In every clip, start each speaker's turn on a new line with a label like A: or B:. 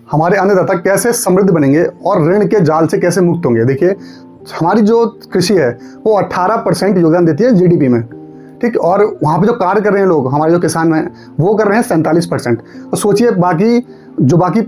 A: हमारे अन्नदाता कैसे समृद्ध बनेंगे और ऋण के जाल से कैसे मुक्त होंगे। देखिए, हमारी जो कृषि है वो 18% योगदान देती है जीडीपी में, ठीक। और वहाँ पे जो कार्य कर रहे हैं लोग, हमारे जो किसान हैं, वो कर रहे हैं 47%। तो सोचिए, बाकी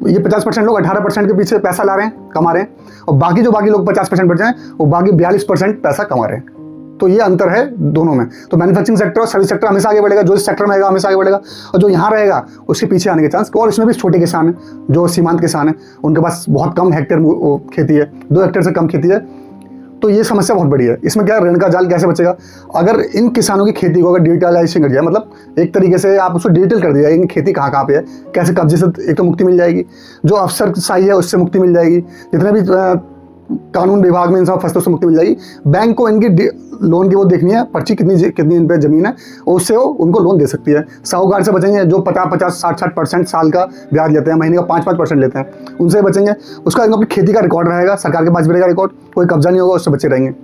A: ये 50% लोग 18% के पीछे पैसा ला रहे हैं, कमा रहे हैं, और बाकी लोग 50% बचे हैं, वो बाकी 42% पैसा कमा रहे हैं। तो ये अंतर है दोनों में। तो मैन्युफैक्चरिंग सेक्टर और सर्विस सेक्टर हमेशा आगे बढ़ेगा, जो इस सेक्टर में आएगा हमेशा आगे बढ़ेगा, और जो यहाँ रहेगा उसके पीछे आने के चांस। और इसमें भी छोटे किसान हैं, जो सीमांत किसान हैं, उनके पास बहुत कम हेक्टेयर खेती है, 2 हेक्टेयर से कम खेती है। तो ये समस्या बहुत बड़ी है। इसमें क्या, ऋण का जाल कैसे बचेगा? अगर इन किसानों की खेती को अगर डिजिटलाइजेशन कर दिया, मतलब एक तरीके से आप उसको डिजिटल कर दिया, इनकी खेती कहाँ पे है, कैसे कब्जे से एक तो मुक्ति मिल जाएगी, जो अफसरशाही है उससे मुक्ति मिल जाएगी, जितने भी कानून विभाग में इन सब फसलों से मुक्ति मिल जाएगी। बैंक को इनकी लोन की वो देखनी है, पर्ची कितनी इन पे जमीन है, उससे वो उनको लोन दे सकती है। साहूकार से बचेंगे, जो 50-50, 60-60% साल का ब्याज लेते हैं, महीने का 5-5% लेते हैं, उनसे बचेंगे। उसका इनको अपनी खेती का रिकॉर्ड रहेगा, सरकार के पास भी रहेगा रिकॉर्ड, कोई कब्जा नहीं होगा, उससे बचे रहेंगे।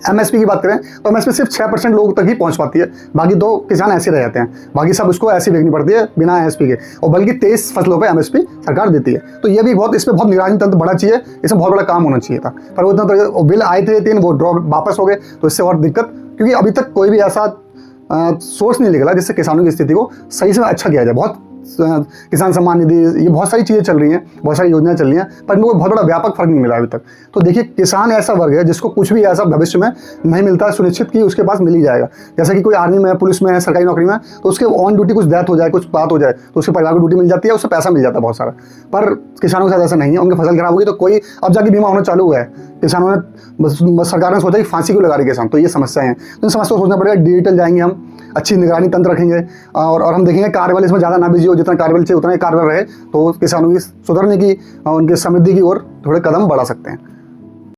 A: एमएसपी की बात करें तो एमएसपी सिर्फ 6% लोगों तक ही पहुंच पाती है, बाकी 2 किसान ऐसे रह जाते हैं, बाकी सब उसको ऐसी बेचनी पड़ती है बिना एमएसपी के, और बल्कि 23 फसलों पे एमएसपी सरकार देती है। तो ये भी इस पर बहुत निगरानी तंत्र बड़ा चाहिए, इसमें बहुत बड़ा काम होना चाहिए था। पर वो इतना तो बिल आए थे 3, वो ड्रॉप वापस हो गए, तो इससे और दिक्कत, क्योंकि अभी तक कोई भी ऐसा सोर्स नहीं निकला जिससे किसानों की स्थिति को सही से अच्छा किया जाए। बहुत किसान सम्मान निधि, ये बहुत सारी चीज़ें चल रही हैं, बहुत सारी योजनाएं चल रही हैं, पर इनको बहुत बड़ा व्यापक फर्क नहीं मिला अभी तक। तो देखिए, किसान ऐसा वर्ग है जिसको कुछ भी ऐसा भविष्य में नहीं मिलता है सुनिश्चित कि उसके पास मिल ही जाएगा। जैसे कि कोई आर्मी में, पुलिस में है, सरकारी नौकरी में, तो उसके ऑन ड्यूटी कुछ डेथ हो जाए, कुछ बात हो जाए, तो उसके परिवार को ड्यूटी मिल जाती है, उससे पैसा मिल जाता है बहुत सारा। पर किसानों के साथ ऐसा नहीं है, उनकी फसल खराब होगी तो कोई, अब जाके बीमा होना चालू हुआ है, किसानों ने, सरकार ने सोचा कि फांसी क्यों लगा रही किसान। तो ये समस्याएं हैं, तो इन समस्या को सोचना पड़ेगा। डिजिटल जाएंगे हम, अच्छी निगरानी तंत्र रखेंगे, और हम देखेंगे कार्यबल इसमें ज़्यादा ना बिजी हो, जितना कार्यबल चाहिए उतना ही कार्यबल रहे, तो किसानों की सुधरने की, उनकी समृद्धि की ओर थोड़े कदम बढ़ा सकते हैं।